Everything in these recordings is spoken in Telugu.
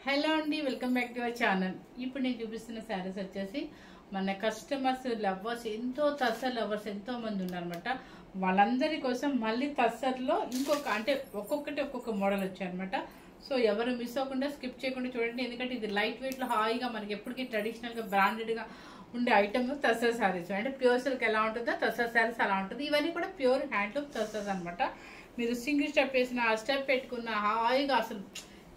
హలో అండి, welcome back to our channel. ఇప్పుడు నేను చూపిస్తున్న శారీస్ వచ్చేసి మన కస్టమర్స్ లవర్స్ లవర్స్ ఎంతో మంది ఉన్నారనమాట. వాళ్ళందరి కోసం మళ్ళీ తస్సర్లో ఇంకొక ఒక్కొక్క మోడల్ వచ్చాయన్నమాట. సో ఎవరు మిస్ అవ్వకుండా స్కిప్ చేయకుండా చూడండి, ఎందుకంటే ఇది లైట్ వెయిట్ లో హాయిగా మనకి ఎప్పటికీ ట్రెడిషనల్ గా బ్రాండెడ్ గా ఉండే ఐటమ్ తస్సర్ శారీస్. అంటే ప్యూర్ సిల్క్ ఎలా ఉంటుందో తస్సర్ శారీస్ అలా ఉంటుంది. ఇవన్నీ కూడా ప్యూర్ హ్యాండ్లూమ్ తస్సర్స్ అనమాట. మీరు సింగిల్ స్టెప్ వేసిన స్టెప్ పెట్టుకున్న హాయిగా అసలు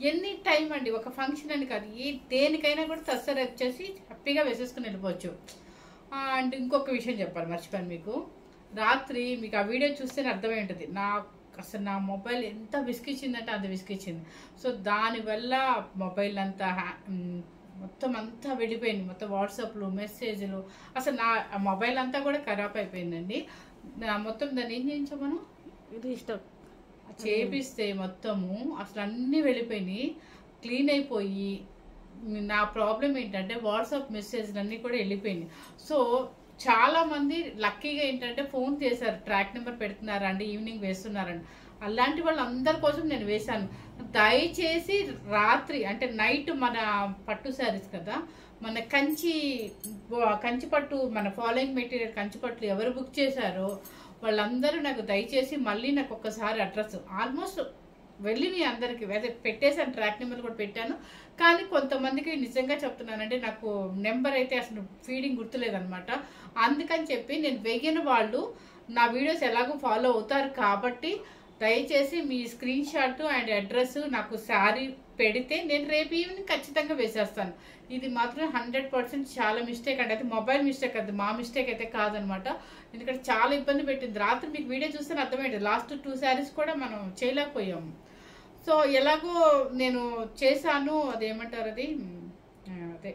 ఎనీ టైం అండి, ఒక ఫంక్షన్ అని కాదు, ఈ దేనికైనా కూడా తస్సర్ వచ్చేసి హ్యాపీగా వేసేసుకుని వెళ్ళిపోవచ్చు. అండ్ ఇంకొక విషయం చెప్పాలి, మర్చిపోయాను మీకు. రాత్రి మీకు ఆ వీడియో చూస్తేనే అర్థమై ఉంటుంది అసలు నా మొబైల్ ఎంత విసిగిచ్చిందంటే అంత విసిగిచ్చింది. సో దానివల్ల మొబైల్ అంతా మొత్తం అంతా వెళ్ళిపోయింది. మొత్తం వాట్సాప్లు మెసేజ్లు, అసలు నా మొబైల్ అంతా కూడా ఖరాబ్ అయిపోయిందండి. మొత్తం దాన్ని ఏం చేయించామను రీస్టాక్ చేపిస్తే మొత్తము అసలు అన్నీ వెళ్ళిపోయినాయి, క్లీన్ అయిపోయి. నా ప్రాబ్లం ఏంటంటే వాట్సాప్ మెసేజ్లు అన్నీ కూడా వెళ్ళిపోయినాయి. సో చాలా మంది లక్కీగా ఏంటంటే ఫోన్ చేశారు, ట్రాక్ నెంబర్ పెడుతున్నారండి, ఈవినింగ్ వేస్తున్నారండి. అలాంటి వాళ్ళందరి కోసం నేను వేశాను. దయచేసి రాత్రి అంటే నైట్ మన పట్టు శారీస్ కదా, మన కంచి పట్టు, మన ఫాలోయింగ్ మెటీరియల్ కంచి పట్టు ఎవరు బుక్ చేశారో వాళ్ళందరూ నాకు దయచేసి మళ్ళీ నాకు ఒక్కసారి అడ్రస్ ఆల్మోస్ట్ వెళ్ళి మీ అందరికి పెట్టేశాను, ట్రాక్ నెంబర్ కూడా పెట్టాను. కానీ కొంతమందికి నిజంగా చెప్తున్నానంటే నాకు నెంబర్ అయితే అసలు ఫీడింగ్ గుర్తులేదనమాట. అందుకని చెప్పి నేను వెయ్యని వాళ్ళు నా వీడియోస్ ఎలాగో ఫాలో అవుతారు కాబట్టి దయచేసి మీ స్క్రీన్ షాట్ అండ్ అడ్రస్ నాకు శారీ పెడితే నేను రేపు ఈవినింగ్ ఖచ్చితంగా వేసేస్తాను. ఇది మాత్రం 100% చాలా మిస్టేక్ అండి. అది మొబైల్ మిస్టేక్, అది మా మిస్టేక్ అయితే కాదనమాట. ఎందుకంటే చాలా ఇబ్బంది పెట్టింది. రాత్రి మీకు వీడియో చూస్తే అర్థమైంది, లాస్ట్ 2 శారీస్ కూడా మనం చేయలేకపోయాము. సో ఎలాగో నేను చేశాను, అదేమంటారు అది అదే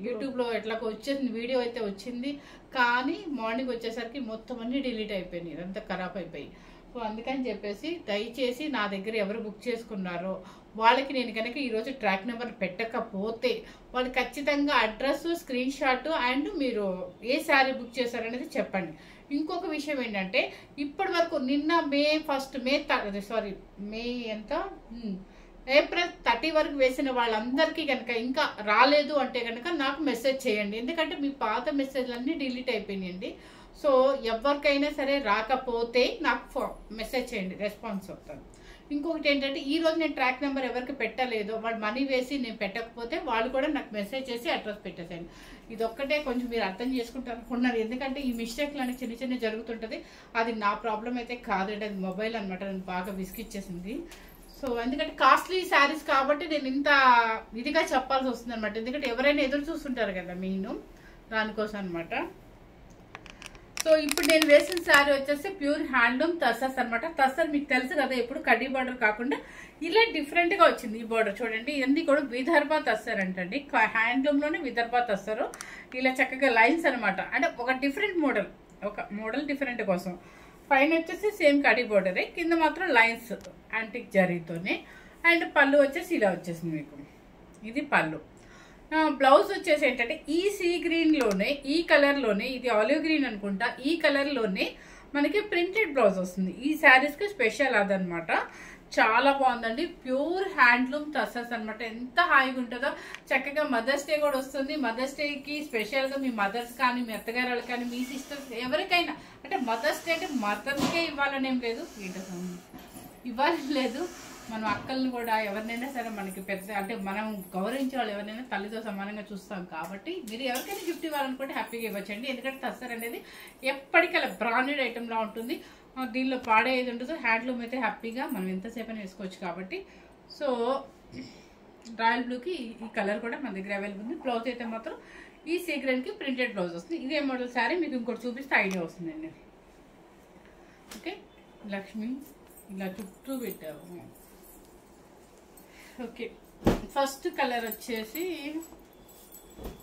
యూట్యూబ్లో ఎట్లాగో వచ్చేసింది, వీడియో అయితే వచ్చింది. కానీ మార్నింగ్ వచ్చేసరికి మొత్తం అన్నీ డిలీట్ అయిపోయినాయి, ఇదంతా ఖరాబ్ అయిపోయి. సో అందుకని చెప్పేసి దయచేసి నా దగ్గర ఎవరు బుక్ చేసుకున్నారో వాళ్ళకి నేను కనుక ఈరోజు ట్రాక్ నెంబర్ పెట్టకపోతే వాళ్ళు ఖచ్చితంగా అడ్రస్, స్క్రీన్ షాట్ అండ్ మీరు ఏ శారీ బుక్ చేశారనేది చెప్పండి. ఇంకొక విషయం ఏంటంటే ఇప్పటి వరకు నిన్న ఏప్రిల్ 30 వరకు వేసిన వాళ్ళందరికీ కనుక ఇంకా రాలేదు అంటే కనుక నాకు మెసేజ్ చేయండి, ఎందుకంటే మీ పాత మెసేజ్లన్నీ డిలీట్ అయిపోయినాయండి. సో ఎవరికైనా సరే రాకపోతే నాకు మెసేజ్ చేయండి, రెస్పాన్స్ అవుతాను. ఇంకొకటి ఏంటంటే ఈరోజు నేను ట్రాక్ నెంబర్ ఎవరికి పెట్టలేదో వాళ్ళు మనీ వేసి నేను పెట్టకపోతే వాళ్ళు కూడా నాకు మెసేజ్ చేసి అడ్రస్ పెట్టేసాను. ఇది ఒక్కటే కొంచెం మీరు అర్థం చేసుకుంటారు అనుకున్నారు, ఎందుకంటే ఈ మిస్టేక్లు అనేవి చిన్న చిన్న జరుగుతుంటుంది. అది నా ప్రాబ్లం అయితే కాదండి, అది మొబైల్ అనమాట, నన్ను బాగా విసిగిచ్చేసింది. సో ఎందుకంటే కాస్ట్లీ శారీస్ కాబట్టి నేను ఇంత ఇదిగా చెప్పాల్సి వస్తుంది అనమాట, ఎందుకంటే ఎవరైనా ఎదురు చూస్తుంటారు కదా మెయిన్ దానికోసం అనమాట. సో ఇప్పుడు నేను వేసిన శారీ వచ్చేసి ప్యూర్ హ్యాండ్లూమ్ తస్సర్స్ అనమాట. తస్సర్ మీకు తెలుసు కదా, ఎప్పుడు కడ్డీ బార్డర్ కాకుండా ఇలా డిఫరెంట్ గా వచ్చింది. ఈ బార్డర్ చూడండి, ఇవన్నీ కూడా విదర్భ తస్సర్ అంటండి, హ్యాండ్లూమ్ లోనే విదర్భ తస్సరు. ఇలా చక్కగా లైన్స్ అనమాట, అంటే ఒక డిఫరెంట్ మోడల్, ఒక మోడల్ డిఫరెంట్ కోసం. పైన వచ్చేసి సేమ్ కడ్డీ బార్డరే, కింద మాత్రం లైన్స్ యాంటిక్ జరీతోనే. అండ్ పళ్ళు వచ్చేసి ఇలా వచ్చేసింది మీకు, ఇది పళ్ళు. బ్లౌజ్ వచ్చేసి ఏంటంటే ఈ సీ గ్రీన్ లోనే, ఈ కలర్ లోనే, ఇది ఆలివ్ గ్రీన్ అనుకుంటా, ఈ కలర్ లోనే మనకి ప్రింటెడ్ బ్లౌజ్ వస్తుంది. ఈ శారీస్ కి స్పెషల్ అదనమాట. చాలా బాగుందండి, ప్యూర్ హ్యాండ్లూమ్ తస్సర్స్ అనమాట. ఎంత హాయిగా ఉంటుందో, చక్కగా మదర్స్ డే కూడా వస్తుంది. మదర్స్ డేకి స్పెషల్ గా మీ మదర్స్ కానీ, మీ అత్తగారు కానీ, మీ సిస్టర్స్ ఎవరికైనా, అంటే మదర్స్ డే అంటే మదర్స్కే ఇవ్వాలని ఏం లేదు, ఇవ్వాలని లేదు, మనం అక్కల్ని కూడా ఎవరినైనా సరే మనకి పెద్ద అంటే మనం గౌరవించే వాళ్ళు ఎవరినైనా తల్లితో సమానంగా చూస్తాం కాబట్టి మీరు ఎవరికైనా గిఫ్ట్ ఇవ్వాలనుకుంటే హ్యాపీగా ఇవ్వచ్చండి. ఎందుకంటే తస్సర్ అనేది ఎప్పటికీ బ్రాండెడ్ ఐటెంలా ఉంటుంది, దీనిలో పాడేది ఉండదు. హ్యాండ్లూమ్ అయితే హ్యాపీగా మనం ఎంతసేపు అయినా వేసుకోవచ్చు కాబట్టి. సో రాయల్ బ్లూకి ఈ కలర్ కూడా మన దగ్గర అవైలబుల్ ఉంది. బ్లౌజ్ అయితే మాత్రం ఈ సీక్రెట్కి ప్రింటెడ్ బ్లౌజ్ వస్తుంది. ఇదే మోడల్ శారీ మీకు ఇంకోటి చూపిస్తే ఐడియా వస్తుందండి. ఓకే, లక్ష్మి ఇలా చుట్టూ పెట్టాము. ఓకే, ఫస్ట్ కలర్ వచ్చేసి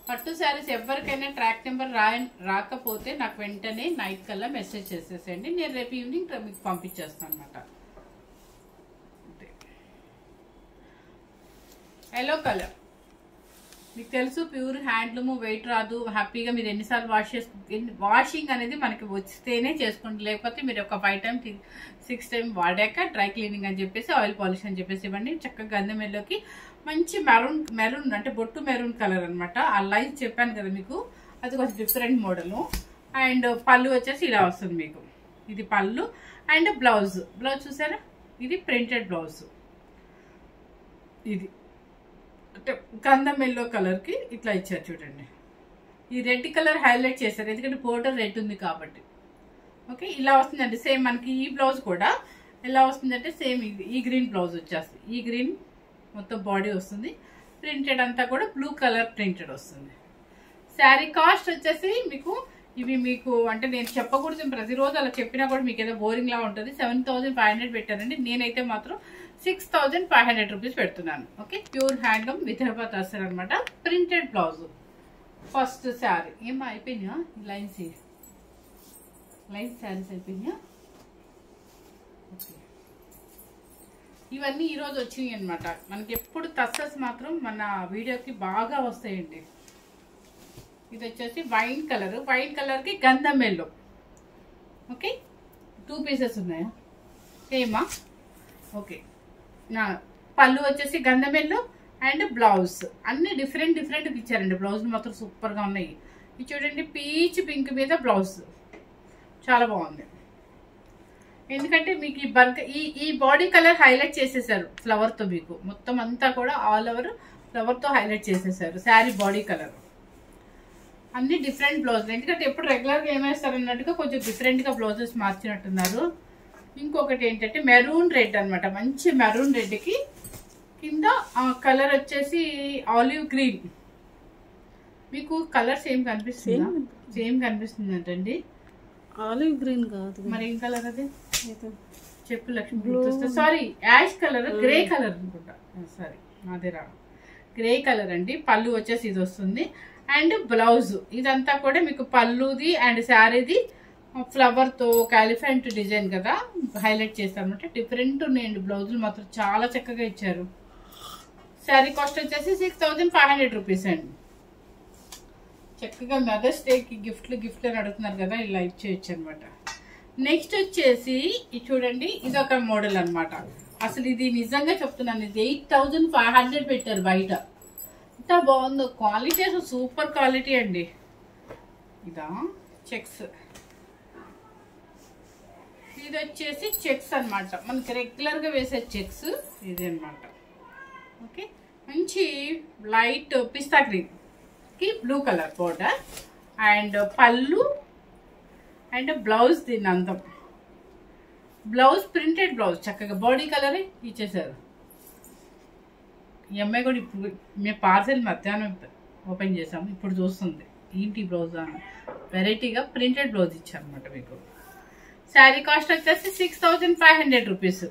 పట్టు శారీస్ ఎవరికైనా ట్రాక్ నెంబర్ రాకపోతే నాకు వెంటనే నైట్ కల్లా మెసేజ్ చేసేసేయండి, నేను రేపు ఈవినింగ్ మీకు పంపించేస్తాను అనమాట. ఎల్లో కలర్ మీకు తెలుసు, ప్యూర్ హ్యాండ్లూమ్, వెయిట్ రాదు, హ్యాపీగా మీరు ఎన్నిసార్లు వాషింగ్ అనేది మనకి వస్తేనే చేసుకోండి, లేకపోతే మీరు ఒక 5 టైమ్ 6 టైం వాడాక డ్రై క్లీనింగ్ అని చెప్పేసి ఆయిల్ పాలిష్ అని చెప్పేసి ఇవ్వండి. చక్కగా గంధం ఎల్లోకి మంచి మెరూన్ అంటే బొట్టు మెరూన్ కలర్ అనమాట. ఆ లైన్స్ చెప్పాను కదా మీకు, అది కొంచెం డిఫరెంట్ మోడల్. అండ్ పళ్ళు వచ్చేసి ఇలా వస్తుంది మీకు. ఇది పళ్ళు అండ్ బ్లౌజ్ చూసారా, ఇది ప్రింటెడ్ బ్లౌజ్. ఇది అంటే గంధం ఎల్లో కలర్కి ఇట్లా ఇచ్చారు చూడండి. ఈ రెడ్ కలర్ హైలైట్ చేశారు ఎందుకంటే బోర్డర్ రెడ్ ఉంది కాబట్టి. ఓకే, ఇలా వస్తుందండి. సేమ్ మనకి ఈ బ్లౌజ్ కూడా ఎలా వస్తుందంటే సేమ్ ఈ గ్రీన్ బ్లౌజ్ వచ్చేస్తుంది. ఈ గ్రీన్ మొత్తం బాడీ వస్తుంది. ప్రింటెడ్ అంతా కూడా బ్లూ కలర్ ప్రింటెడ్ వస్తుంది. శారీ కాస్ట్ వచ్చేసి మీకు అంటే నేను చెప్పకూడదు, ప్రతిరోజు అలా చెప్పినా కూడా మీకు ఏదో బోరింగ్ లా ఉంటుంది. 7,500 పెట్టారండి. నేనైతే మాత్రం 6,500 రూపీస్ పెడుతున్నాను. Okay, pure handloom Vidarbha tussar అనమాట. Printed blouse. ఫస్ట్ శారీ ఏమో అయిపోయినా లైన్స్ శారీస్ అయిపోయినాయా? ఓకే, ఇవన్నీ ఈరోజు వచ్చినాయి అనమాట. మనకి ఎప్పుడు టస్సర్స్ మాత్రం మన వీడియోకి బాగా వస్తాయండి. ఇది వచ్చేసి వైన్ కలర్కి గంధం ఎల్లో. ఓకే, 2 పీసెస్ ఉన్నాయా? సేమా? ఓకే, నా పళ్ళు వచ్చేసి గంధం ఎల్లో అండ్ బ్లౌజ్ అన్ని డిఫరెంట్ ఇచ్చారండి. బ్లౌజ్ మాత్రం సూపర్గా ఉన్నాయి. ఇది చూడండి, పీచ్ పింక్ మీద బ్లౌజ్ చాలా బాగుంది. ఎందుకంటే మీకు ఈ బాడీ కలర్ హైలైట్ చేసేసారు ఫ్లవర్తో. మీకు మొత్తం అంతా కూడా ఆల్ ఓవర్ ఫ్లవర్తో హైలైట్ చేసేసారు శారీ బాడీ కలర్. అన్ని డిఫరెంట్ బ్లౌజులు, ఎందుకంటే ఎప్పుడు రెగ్యులర్గా ఏమేస్తారు అన్నట్టుగా కొంచెం డిఫరెంట్గా బ్లౌజెస్ మార్చినట్టున్నారు. ఇంకొకటి ఏంటంటే మెరూన్ రెడ్ అనమాట. మంచి మెరూన్ రెడ్కి కింద కలర్ వచ్చేసి ఆలివ్ గ్రీన్. మీకు కలర్ సేమ్ కనిపిస్తుంది అంటండి. ఆలివ్ గ్రీన్ కాదు మరి ఏం కలర్ అది చెప్పు Lakshmi. Sorry, ash colour, grey colour అనుకుంటా. సారీ, అదే రా, గ్రే కలర్ అండి. పళ్ళు వచ్చేసి ఇది వస్తుంది అండ్ బ్లౌజ్ ఇదంతా కూడా మీకు పళ్ళుది అండ్ శారీది ఫ్లవర్తో కాలిఫెంట్ డిజైన్ కదా హైలైట్ చేస్తారన్నమాట. డిఫరెంట్ ఉన్నాయండి బ్లౌజులు మాత్రం చాలా చక్కగా ఇచ్చారు. శారీ కాస్ట్ వచ్చేసి 6,500 రూపీస్ అండి. చక్కగా మదర్స్ డేకి గిఫ్ట్లు అని అడుగుతున్నారు కదా, ఇలా ఇచ్చేయచ్చు అనమాట. నెక్స్ట్ వచ్చేసి ఇది చూడండి, ఇది ఒక మోడల్ అనమాట. అసలు ఇది నిజంగా చెప్తున్నాను, ఇది 8,500 పెట్టారు బయట. ఎంత బాగుందో, క్వాలిటీ అసలు సూపర్ క్వాలిటీ అండి. ఇదా చెక్స్, ఇది వచ్చేసి చెక్స్ అనమాట. మనకి రెగ్యులర్గా వేసే చెక్స్ ఇది అనమాట. ఓకే, మంచి లైట్ పిస్తా గ్రీన్ కి బ్లూ కలర్ బోర్డర్ అండ్ పళ్ళు అండ్ బ్లౌజ్. దీని అందం బ్లౌజ్ ప్రింటెడ్ బ్లౌజ్ చక్కగా బాడీ కలర్ ఇచ్చేసారు. ఈ అమ్మాయి కూడా ఇప్పుడు మేము పార్సెల్ మధ్యాహ్నం ఓపెన్ చేసాము, ఇప్పుడు చూస్తుంది ఏంటి బ్లౌజ్ అని. వెరైటీగా ప్రింటెడ్ బ్లౌజ్ ఇచ్చారనమాట మీకు. శారీ కాస్ట్ వచ్చేసి 6,500 రూపీస్.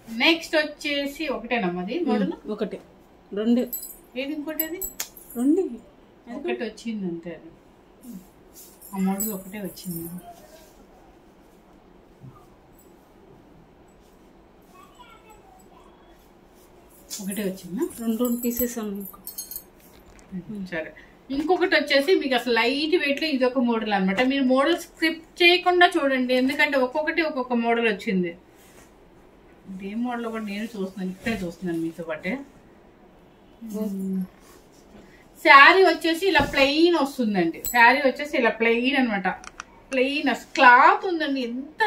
నెక్స్ట్ వచ్చేసి ఒకటేనమ్మది మోడల్? ఒకటే, రెండు. ఏది ఇంకోటి? అది రెండు, ఒకటి వచ్చింది అంతే. అది ఆ మోడల్ ఒకటే వచ్చింది. ఒకటే వచ్చిందా? రెండు పీసెస్ ఉన్నాయి. సరే, ఇంకొకటి వచ్చేసి మీకు అసలు లైట్ వెయిట్ లో ఇది ఒక మోడల్ అనమాట. మీరు మోడల్ స్కిప్ చేయకుండా చూడండి, ఎందుకంటే ఒక్కొక్కటి ఒక్కొక్క మోడల్ వచ్చింది. ఇదే మోడల్ కూడా నేను చూస్తున్నాను, ఇక్కడే చూస్తున్నాను మీతో పాటే. శారీ వచ్చేసి ఇలా ప్లెయిన్ వస్తుందండి. శారీ వచ్చేసి ఇలా ప్లెయిన్ అనమాట. ప్లెయిన్ క్లాత్ ఉందండి, ఎంత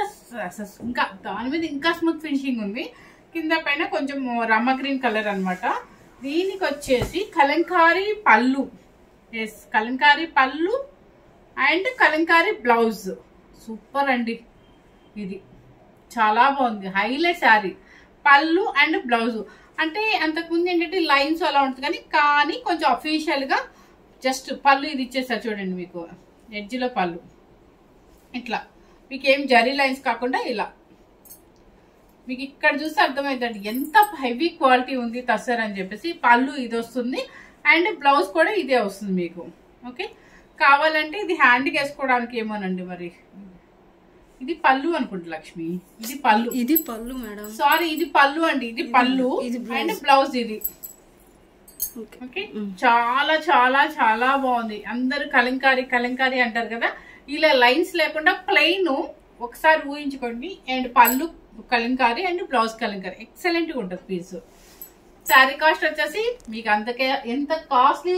ఇంకా దాని మీద ఇంకా స్మూత్ ఫినిషింగ్ ఉంది. కింద పైన కొంచెం రమ్మ గ్రీన్ కలర్ అనమాట. దీనికి వచ్చేసి కలంకారీ పళ్ళు, ఎస్ కలంకారీ పళ్ళు అండ్ కలంకారీ బ్లౌజ్. సూపర్ అండి, ఇది చాలా బాగుంది. హైలైట్ శారీ, పళ్ళు అండ్ బ్లౌజ్. అంటే అంతకుముందు ఏంటంటే లైన్స్ అలా ఉంటుంది, కానీ కొంచెం అఫీషియల్గా జస్ట్ పళ్ళు ఇది ఇచ్చేస్తారు చూడండి. మీకు ఎడ్జ్లో పళ్ళు ఇట్లా, మీకు ఏం జరీ లైన్స్ కాకుండా ఇలా మీకు ఇక్కడ చూస్తే అర్థమవుతుంది ఎంత హెవీ క్వాలిటీ ఉంది టస్సర్ అని చెప్పేసి. పళ్ళు ఇది వస్తుంది అండ్ బ్లౌజ్ కూడా ఇదే వస్తుంది మీకు. ఓకే, కావాలంటే ఇది హ్యాండ్కి వేసుకోవడానికి ఏమోనండి. మరి ఇది పళ్ళు అనుకుంటా లక్ష్మి, ఇది పళ్ళు. ఇది పళ్ళు మేడం, సారీ ఇది పళ్ళు అండి. ఇది పళ్ళు అండ్ బ్లౌజ్ ఇది. ఓకే, చాలా చాలా చాలా బాగుంది. అందరు కలంకారీ అంటారు కదా, ఇలా లైన్స్ లేకుండా ప్లెయిన్ ఒకసారి ఊహించుకోండి. అండ్ పళ్ళు కలంకారీ అండ్ బ్లౌజ్ కలంకారీ, ఎక్సలెంట్గా ఉంటుంది పీస్. శారీ కాస్ట్ వచ్చేసి మీకు అంతకే ఎంత కాస్ట్లీ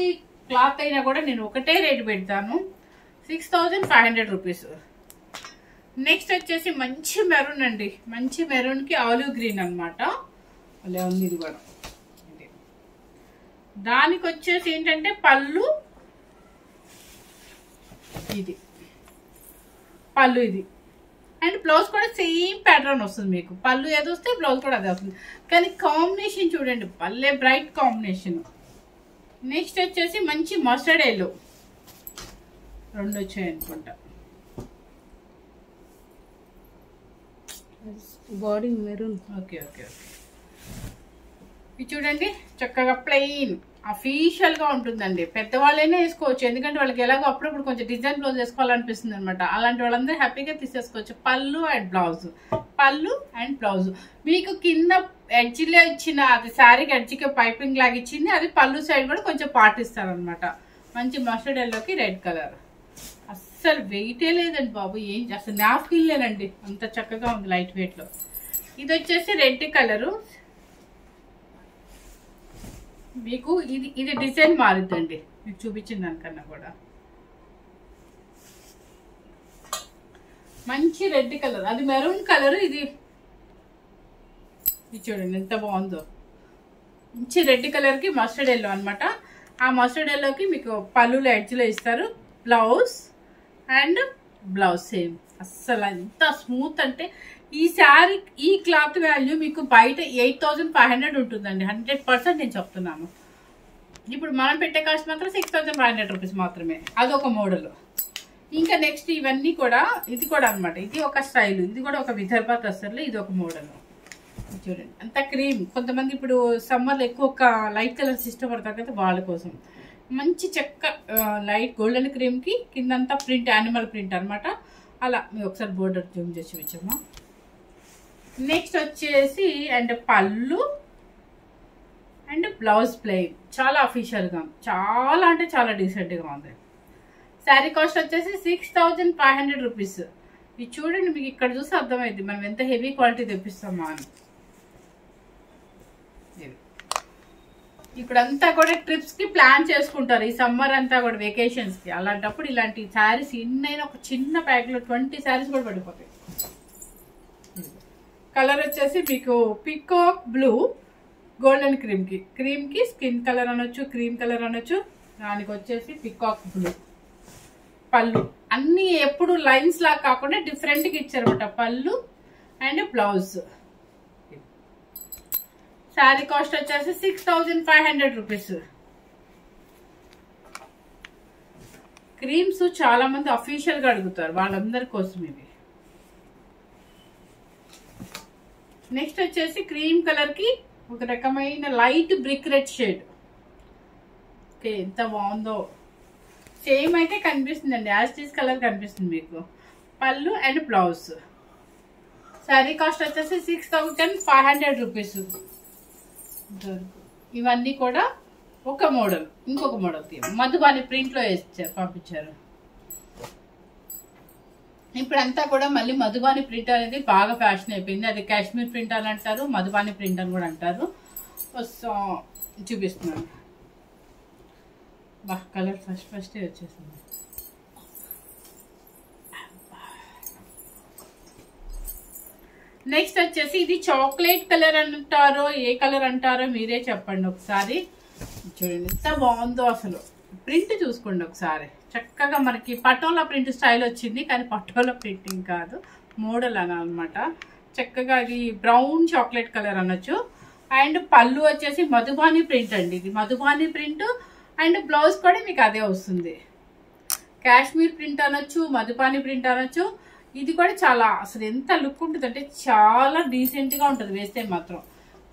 క్లాత్ అయినా కూడా నేను ఒకటే రేటు పెడతాను, 6500 రూపీస్. నెక్స్ట్ వచ్చేసి మంచి మెరూన్ అండి, మంచి మెరూన్కి ఆలివ్ గ్రీన్ అనమాట. అలా ఉంది ఇది కూడా. దానికి వచ్చేసి ఏంటంటే పళ్ళు ఇది, పళ్ళు ఇది, అండ్ బ్లౌజ్ కూడా సేమ్ ప్యాటర్న్ వస్తుంది మీకు. పళ్ళు ఏది వస్తే బ్లౌజ్ కూడా అదే వస్తుంది, కానీ కాంబినేషన్ చూడండి భలే బ్రైట్ కాంబినేషన్. నెక్స్ట్ వచ్చేసి మంచి మస్టర్డ్ ఎల్లో, 2 వచ్చాయి అనుకుంటా. Body maroon. Okay okay okay. ఇది చూడండి చక్కగా ప్లెయిన్ అఫీషియల్ గా ఉంటుందండి. పెద్దవాళ్ళైనా వేసుకోవచ్చు, ఎందుకంటే వాళ్ళకి ఎలాగో అప్పుడప్పుడు కొంచెం డిజైన్ బ్లౌజ్ వేసుకోవాలనిపిస్తుంది అనమాట. అలాంటి వాళ్ళందరూ హ్యాపీగా తీసేసుకోవచ్చు. పళ్ళు అండ్ బ్లౌజ్, పళ్ళు అండ్ బ్లౌజ్. మీకు కింద ఎడ్జ్లో ఇచ్చిన అది శారీకి ఎడ్జ్కి పైపింగ్ లాగా ఇచ్చింది, అది పళ్ళు సైడ్ కూడా కొంచెం పాటిస్తారు అనమాట. మంచి మస్టర్డ్ ఎల్లోకి రెడ్ కలర్. అస్సలు వెయిటే లేదండి బాబు, ఏం అసలు నా ఫీల్ లేనండి, అంత చక్కగా ఉంది లైట్ వెయిట్ లో. ఇది వచ్చేసి రెడ్ కలరు. మీకు ఇది డిజైన్ మారుద్దండి మీకు చూపించిన దానికన్నా కూడా. మంచి రెడ్ కలర్, అది మెరూన్ కలర్, ఇది చూడండి ఎంత బాగుందో. మంచి రెడ్ కలర్ కి మస్టర్డ్ ఎల్లో అనమాట. ఆ మస్టర్డ్ ఎల్లోకి మీకు పళ్ళులో ఎడ్జ్లో ఇస్తారు, బ్లౌజ్ అండ్ బ్లౌజ్ సేమ్. అస్సలు ఎంత స్మూత్ అంటే ఈ శారీ, ఈ క్లాత్ వాల్యూ మీకు బయట 8500 ఉంటుందండి, 100% నేను చెప్తున్నాను. ఇప్పుడు మనం పెట్టే కాస్ట్ మాత్రం 6500 రూపీస్ మాత్రమే. అదొక మోడల్. ఇంకా నెక్స్ట్ ఇవన్నీ కూడా, ఇది కూడా అనమాట, ఇది ఒక స్టైల్, ఇది కూడా ఒక విదర్భ టస్సర్లో ఇది ఒక మోడల్. చూడండి అంత క్రీమ్. కొంతమంది ఇప్పుడు సమ్మర్లో ఎక్కువ ఒక లైట్ కలర్స్ ఇష్టపడతారు కదా, వాళ్ళ కోసం మంచి చెక్క లైట్ గోల్డెన్ క్రీమ్కి కిందంతా ప్రింట్, యానిమల్ ప్రింట్ అనమాట. అలా మీరు ఒకసారి బోర్డర్ జూమ్ చేసి చూపించమ్మా. నెక్స్ట్ వచ్చేసి అండ్ పళ్ళు అండ్ బ్లౌజ్ ప్లెయిన్, చాలా అఫీషియల్గా, చాలా అంటే చాలా డీసెంట్గా ఉంది. శారీ కాస్ట్ వచ్చేసి 6500 రూపీస్. ఇది చూడండి మీకు ఇక్కడ చూసి అర్థమైంది మనం ఎంత హెవీ క్వాలిటీ తెప్పిస్తామా అని. ఇప్పుడంతా కూడా ట్రిప్స్కి ప్లాన్ చేసుకుంటారు ఈ సమ్మర్ అంతా కూడా, వెకేషన్స్కి. అలాంటప్పుడు ఇలాంటి శారీస్ ఎన్నైనా ఒక చిన్న ప్యాక్లో 20 శారీస్ కూడా పడిపోతాయి. కలర్ వచ్చేసి మీకు పికాక్ బ్లూ గోల్డెన్ క్రీమ్కి స్కిన్ కలర్ అనొచ్చు, క్రీమ్ కలర్ అనొచ్చు. దానికి వచ్చేసి పికాక్ బ్లూ. పళ్ళు అన్నీ ఎప్పుడు లైన్స్ లాగా కాకుండా డిఫరెంట్గా ఇచ్చారనమాట, పళ్ళు అండ్ బ్లౌజ్. శారీ కాస్ట్ వచ్చేసి 6500 రూపీస్. క్రీమ్స్ చాలా మంది అఫీషియల్గా అడుగుతారు, వాళ్ళందరి కోసం ఇవి. నెక్స్ట్ వచ్చేసి క్రీమ్ కలర్కి ఒక రకమైన light brick red shade. Okay ఎంత బాగుందో, సేమ్ అయితే కనిపిస్తుందండి, యాస్టీస్ కలర్ కనిపిస్తుంది మీకు. పళ్ళు అండ్ బ్లౌజ్. శారీ కాస్ట్ వచ్చేసి 6500 రూపీస్. ఇవన్నీ కూడా ఒక మోడల్, ఇంకొక మోడల్ మధుబాని ప్రింట్లో వేసారు, పంపించారు. ఇప్పుడంతా కూడా మళ్ళీ మధుబాని ప్రింట్ అనేది బాగా ఫ్యాషన్ అయిపోయింది. అది కాశ్మీర్ ప్రింట్ అని అంటారు, మధుబాని ప్రింట్ అని కూడా అంటారు. సో చూపిస్తున్నాను. బా కలర్ ఫస్ట్ వచ్చేసింది. నెక్స్ట్ వచ్చేసి ఇది చాక్లెట్ కలర్ అంటారో ఏ కలర్ అంటారో మీరే చెప్పండి ఒకసారి. చూడండి ఎంత బాగుందో అసలు. ప్రింట్ చూసుకోండి ఒకసారి, చక్కగా మనకి పటోలా ప్రింట్ స్టైల్ వచ్చింది, కానీ పటోలా ప్రింటింగ్ కాదు, మోడల్ అనమాట. చక్కగా అది బ్రౌన్ చాక్లెట్ కలర్ అనొచ్చు. అండ్ పళ్ళు వచ్చేసి మధుబాని ప్రింట్ అండి, ఇది మధుబాని ప్రింట్. అండ్ బ్లౌజ్ కూడా మీకు అదే వస్తుంది, కాశ్మీర్ ప్రింట్ అనొచ్చు, మధుబాని ప్రింట్ అనొచ్చు. ఇది కూడా చాలా అసలు ఎంత లుక్ ఉంటుంది అంటే చాలా డీసెంట్గా ఉంటుంది వేస్తే మాత్రం.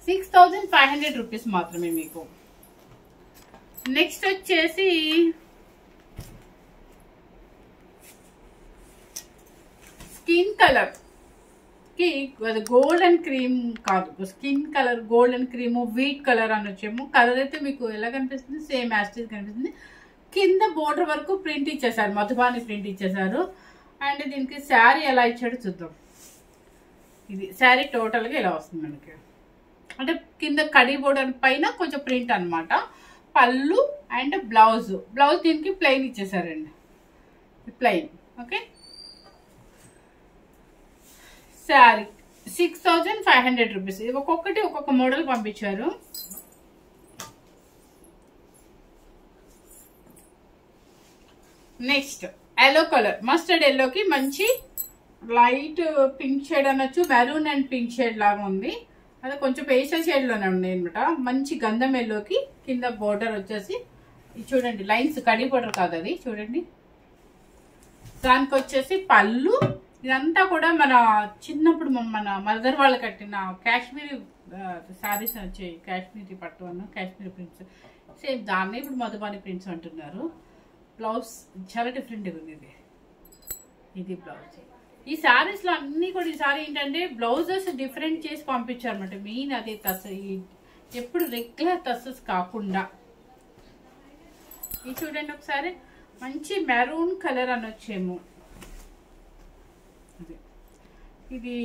6500 రూపీస్ మాత్రమే మీకు. నెక్స్ట్ వచ్చేసి స్కిన్ కలర్ కి అది గోల్డెన్ క్రీమ్ కాదు, skin colour golden cream wheat colour అనొచ్చేమో. కలర్ అయితే మీకు ఎలా కనిపిస్తుంది, సేమ్ యాస్టీస్ కనిపిస్తుంది. కింద బోర్డర్ వరకు ప్రింట్ ఇచ్చేసారు, మధుబాని ప్రింట్ ఇచ్చేసారు. అండ్ దీనికి శారీ ఎలా ఇచ్చాడో చూద్దాం. ఇది శారీ టోటల్గా ఇలా వస్తుంది మనకి. అంటే కింద కడి బోర్డర్ పైన కొంచెం ప్రింట్ అనమాట. పళ్ళు అండ్ బ్లౌజ్ దీనికి ప్లెయిన్ ఇచ్చేసారండి, ప్లెయిన్. Okay, sari 6500 rupees. ఇది ఒక్కొక్కటి ఒక్కొక్క మోడల్ పంపించారు. నెక్స్ట్ ఎల్లో కలర్, మస్టర్డ్ ఎల్లోకి మంచి లైట్ పింక్ షేడ్ అనొచ్చు, మెరూన్ అండ్ పింక్ షేడ్ లాగా ఉంది. అదే కొంచెం పేస్టల్ షేడ్ లోనే ఉంది అనమాట. మంచి గంధం ఎల్లోకి కింద బోర్డర్ వచ్చేసి చూడండి, లైన్స్ కడి బోర్డర్ కాదు అది, చూడండి. దానికి వచ్చేసి పళ్ళు. ఇదంతా కూడా మన చిన్నప్పుడు మన మదర్ వాళ్ళు కట్టిన కాశ్మీరీ శారీస్ వచ్చాయి, కాశ్మీరీ పట్టు అన్న కాశ్మీరీ ప్రింట్స్, సేమ్ దాన్ని ఇప్పుడు మధుబాని ప్రింట్స్ అంటున్నారు. బ్లౌజ్ చాలా డిఫరెంట్గా ఉంది. ఇది బ్లౌజ్. ఈ శారీస్ లో అన్ని కూడా ఈసారి ఏంటంటే బ్లౌజెస్ డిఫరెంట్ చేసి పంపించారు అనమాట. మెయిన్ అదే ఎప్పుడు రెగ్యులర్ టసెస్ కాకుండా. ఇది చూడండి ఒకసారి, మంచి మెరూన్ కలర్ అనొచ్చేమో, ఇది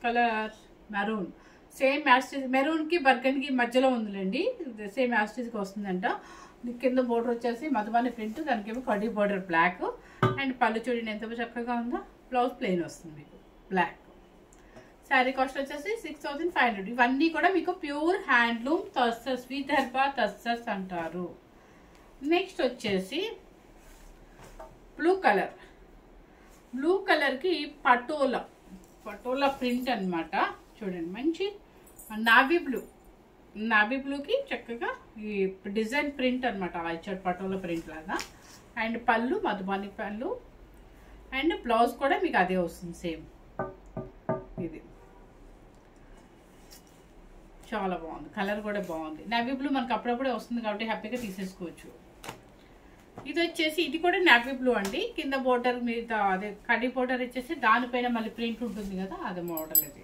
colour maroon, same as it is maroon కి బర్గన్ కి మధ్యలో ఉందిలేండి, సేమ్ యాస్టిజ్ కి వస్తుందంట. కింద బోర్డర్ వచ్చేసి మధుబాని ప్రింట్, దానికి ఏమో కడి బోర్డర్ బ్లాక్ అండ్ పళ్ళు చూడండి ఎంత చక్కగా ఉందో. బ్లౌజ్ ప్లెయిన్ వస్తుంది మీకు బ్లాక్. శారీ కాస్ట్ వచ్చేసి 6500. ఇవన్నీ కూడా మీకు pure handloom tussars, Vidarbha tussars అంటారు. నెక్స్ట్ వచ్చేసి బ్లూ కలర్కి పటోలా ప్రింట్ అనమాట. చూడండి మంచి నావీ బ్లూకి చక్కగా ఈ డిజైన్ ప్రింట్ అనమాట, ఇచ్చాడు పటోలా ప్రింట్ లాగా. అండ్ పళ్ళు మధుబాని పళ్ళు అండ్ బ్లౌజ్ కూడా మీకు అదే వస్తుంది సేమ్. ఇది చాలా బాగుంది, కలర్ కూడా బాగుంది. నావీ బ్లూ మనకు అప్పుడప్పుడే వస్తుంది కాబట్టి హ్యాపీగా తీసేసుకోవచ్చు. ఇది వచ్చేసి ఇది కూడా నావీ బ్లూ అండి. కింద బోర్డర్ మీద అదే కడి బోర్డర్ వచ్చేసి దానిపైన మళ్ళీ ప్రింట్ ఉంటుంది కదా, అదే మోడల్. ఇది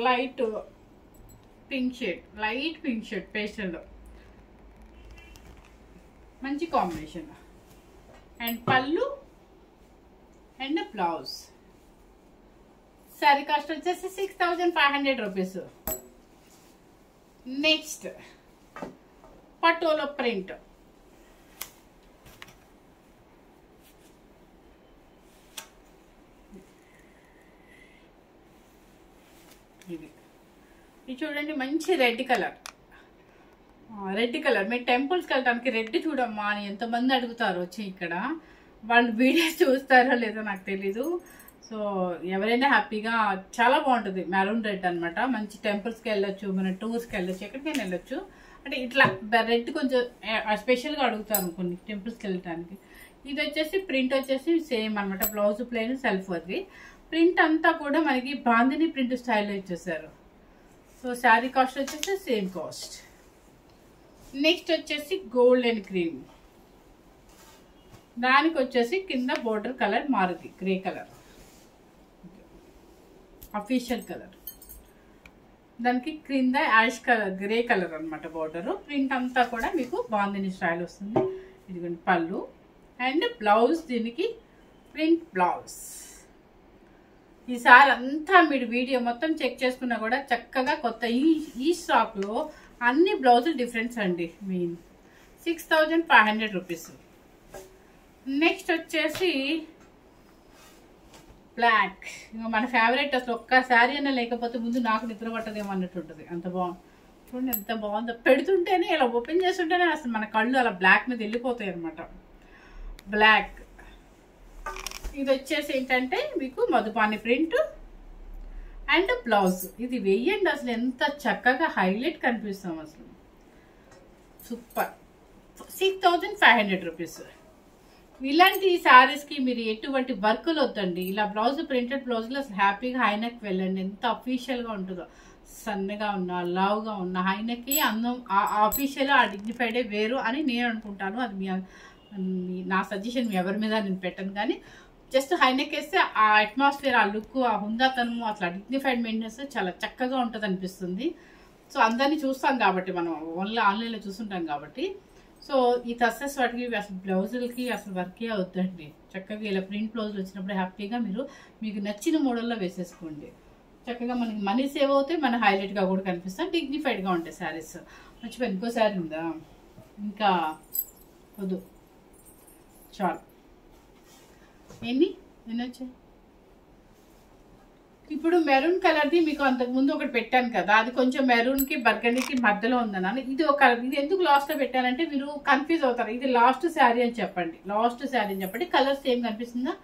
లైట్ పింక్ షేడ్ పేస్టల్లో మంచి కాంబినేషన్. అండ్ పళ్ళు అండ్ బ్లౌజ్. శారీ కాస్ట్ వచ్చేసి 6500 రూపీస్. Next patola print. ఇది చూడండి మంచి రెడ్ కలర్. మీరు టెంపుల్స్కి వెళ్ళడానికి రెడ్ చూడమ్మా అని ఎంతమంది అడుగుతారు వచ్చి ఇక్కడ. వాళ్ళు వీడియోస్ చూస్తారో లేదో నాకు తెలీదు. సో ఎవరైనా హ్యాపీగా చాలా బాగుంటుంది. మెరూన్ రెడ్ అనమాట. మంచి టెంపుల్స్కి వెళ్ళొచ్చు, మన టూర్స్కి వెళ్ళొచ్చు, ఎక్కడికైనా వెళ్ళొచ్చు. అంటే ఇట్లా రెడ్ కొంచెం స్పెషల్గా అడుగుతారు కొన్ని టెంపుల్స్కి వెళ్ళడానికి. ఇది వచ్చేసి ప్రింట్ వచ్చేసి సేమ్ అనమాట. బ్లౌజ్ ప్లెయిన్ సెల్ఫ్ అది. ప్రింట్ అంతా కూడా మనకి బాందిని ప్రింట్ స్టైల్లో ఇచ్చేసారు. సో శారీ కాస్ట్ వచ్చేసి సేమ్ కాస్ట్. నెక్స్ట్ వచ్చేసి గోల్డ్ అండ్ క్రీమ్. దానికి వచ్చేసి కింద బోర్డర్ కలర్ మారుతి గ్రే కలర్, అఫీషియల్ కలర్. దానికి క్రింద యాష్ కలర్ గ్రే కలర్ అనమాట బోర్డర్. ప్రింట్ అంతా కూడా మీకు బాందిని స్టైల్ వస్తుంది. ఇదిగోండి పళ్ళు అండ్ బ్లౌజ్, దీనికి ప్రింట్ బ్లౌజ్. ఈసారి అంతా మీరు వీడియో మొత్తం చెక్ చేసుకున్నా కూడా చక్కగా కొత్త ఈ స్టాక్లో అన్ని బ్లౌజులు డిఫరెన్స్ అండి. Main 6500 rupees. నెక్స్ట్ వచ్చేసి బ్లాక్. ఇంకా మన ఫేవరెట్. అసలు ఒక్క శారీ అయినా లేకపోతే ముందు నాకు నిద్ర పట్టదేమో అన్నట్టు ఉంటుంది. అంత బాగుంది చూడండి, ఎంత బాగుందో. పెడుతుంటేనే ఇలా ఓపెన్ చేస్తుంటేనే అసలు మన కళ్ళు అలా బ్లాక్ మీద వెళ్ళిపోతాయి అనమాట. బ్లాక్. ఇది వచ్చేసి ఏంటంటే మీకు మధుబాని ప్రింట్ అండ్ బ్లౌజ్. ఇది వెయ్యండి అసలు ఎంత చక్కగా హైలైట్ కనిపిస్తాం అసలు. సూపర్. 6500 రూపీస్. ఇలాంటి శారీస్కి మీరు ఎటువంటి వర్కులు వద్దండి. ఇలా బ్లౌజ్ ప్రింటెడ్ బ్లౌజ్లో అసలు హ్యాపీగా హైనెక్ వెళ్ళండి. ఎంత అఫీషియల్గా ఉంటుందో. సన్నగా ఉన్నా లావుగా ఉన్నా హైనెక్కి అందం, అఫీషియల్ ఆ డిగ్నిఫైడే వేరు అని నేను అనుకుంటాను. అది నా సజెషన్, మీ ఎవరి మీద నేను పెట్టను. కానీ జస్ట్ హైనెక్ వేస్తే ఆ అట్మాస్ఫియర్, ఆ లుక్, ఆ హుందాతనము, అట్లా డిగ్నిఫైడ్ మెయింటెనెన్స్ చాలా చక్కగా ఉంటుంది అనిపిస్తుంది. సో అందరినీ చూస్తాం కాబట్టి, మనం ఓన్లీ ఆన్లైన్లో చూస్తుంటాం కాబట్టి. సో ఈ టస్సెస్ వాటికి అసలు బ్లౌజులకి అసలు వర్కే అవుతుందండి. చక్కగా ఇలా ప్రింట్ బ్లౌజులు వచ్చినప్పుడు హ్యాపీగా మీరు మీకు నచ్చిన మోడల్లో వేసేసుకోండి. చక్కగా మనకి మనీ సేవ్ అవుతాయి, మన హైలైట్గా కూడా కనిపిస్తాం, డిగ్నిఫైడ్గా ఉంటాయి శారీస్. మంచిగా ఇంకో శారీ ఉందా? ఇంకా వద్దు, చాలు. ఎన్ని వచ్చాయి? ఇప్పుడు మెరూన్ కలర్ది మీకు అంతకుముందు ఒకటి పెట్టాను కదా, అది కొంచెం మెరూన్కి బర్గండీకి మధ్యలో ఉందన్నాను. ఇది ఒక కలర్. ఇది ఎందుకు లాస్ట్లో పెట్టానంటే మీరు కన్ఫ్యూజ్ అవుతారు. ఇది లాస్ట్ శారీ అని చెప్పండి, లాస్ట్ శారీ అని చెప్పండి. కలర్ సేమ్ కనిపిస్తుందా?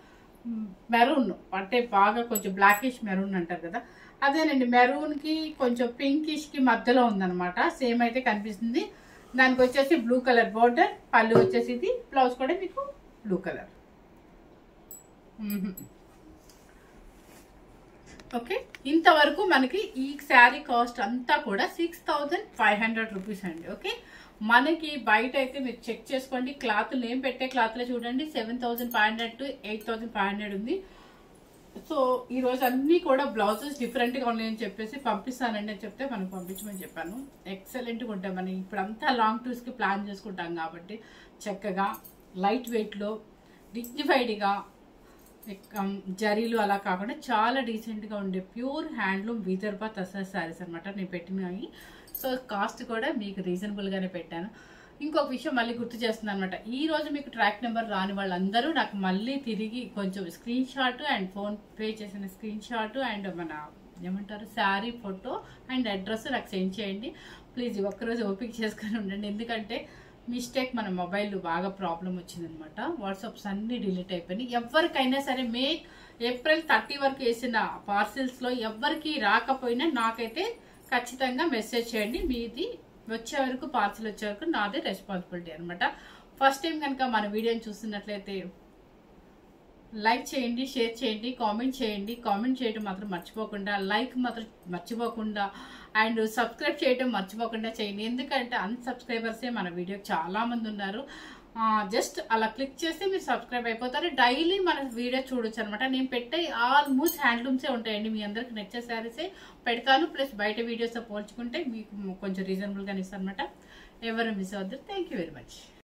మెరూన్ అంటే బాగా కొంచెం బ్లాకిష్ మెరూన్ అంటారు కదా, అదేనండి. మెరూన్కి కొంచెం పింకిష్కి మధ్యలో ఉందన్నమాట. సేమ్ అయితే కనిపిస్తుంది. దానికి వచ్చేసి బ్లూ కలర్ బోర్డర్, పళ్ళు వచ్చేసి ఇది, బ్లౌజ్ కూడా మీకు బ్లూ కలర్. ఓకే, ఇంతవరకు మనకి ఈ శారీ కాస్ట్ అంతా కూడా 6500 రూపీస్ అండి. ఓకే, మనకి బయట అయితే మీరు చెక్ చేసుకోండి. క్లాత్లు ఏం పెట్టే క్లాత్లో చూడండి 7500 to 8500 ఉంది. సో ఈ రోజు అన్ని కూడా బ్లౌజెస్ డిఫరెంట్గా ఉన్నాయని చెప్పేసి పంపిస్తానండి అని చెప్తే మనకు పంపించమని చెప్పాను. ఎక్సలెంట్గా ఉంటాయి. మనం ఇప్పుడు అంతా లాంగ్ టూర్స్కి ప్లాన్ చేసుకుంటాం కాబట్టి చక్కగా లైట్ వెయిట్లో డిగ్నిఫైడ్గా జరీలు అలా కాకుండా చాలా డీసెంట్గా ఉండే ప్యూర్ హ్యాండ్లూమ్ విదర్భ తసర్ శారీస్ అనమాట నేను పెట్టినవి. సో కాస్ట్ కూడా మీకు రీజనబుల్గానే పెట్టాను. ఇంకొక విషయం మళ్ళీ గుర్తు చేస్తున్నాను అనమాట. ఈ రోజు మీకు ట్రాక్ నెంబర్ రాని వాళ్ళందరూ నాకు మళ్ళీ తిరిగి కొంచెం screen shot and phone pay చేసిన స్క్రీన్ షాట్ అండ్ మన ఏమంటారు శారీ ఫోటో అండ్ అడ్రస్ నాకు సెండ్ చేయండి ప్లీజ్. ఒక్కరోజు ఓపిక చేసుకొని ఉండండి, ఎందుకంటే మిస్టేక్ మన మొబైల్ బాగా ప్రాబ్లం వచ్చిందనమాట. వాట్సాప్స్ అన్నీ డిలీట్ అయిపోయినాయి. ఎవరికైనా సరే ఏప్రిల్ 30 వరకు వేసిన పార్సిల్స్లో ఎవరికి రాకపోయినా నాకైతే ఖచ్చితంగా మెసేజ్ చేయండి. మీది వచ్చే వరకు, పార్సిల్ వచ్చే వరకు నాదే రెస్పాన్సిబిలిటీ అనమాట. ఫస్ట్ టైం కనుక మన వీడియోని చూస్తున్నట్లయితే లైక్ చేయండి, షేర్ చేయండి, కామెంట్ చేయండి. కామెంట్ చేయడం మాత్రం మర్చిపోకుండా, లైక్ మాత్రం మర్చిపోకుండా, అండ్ సబ్స్క్రైబ్ చేయడం మర్చిపోకుండా చేయండి. ఎందుకంటే అన్సబ్స్క్రైబర్సే మన వీడియోకి చాలామంది ఉన్నారు. జస్ట్ అలా క్లిక్ చేస్తే మీరు సబ్స్క్రైబ్ అయిపోతారు. డైలీ మన వీడియో చూడొచ్చు అనమాట. నేను పెట్టే ఆల్మోస్ట్ హ్యాండ్లూమ్సే ఉంటాయండి. మీ అందరికి నచ్చే శారీసే పెడతాను. ప్లస్ బయట వీడియోస్తో పోల్చుకుంటే మీకు కొంచెం రీజనబుల్గానే ఇస్తాను అనమాట. ఎవరు మిస్ అవ్వద్దు. Thank you very much.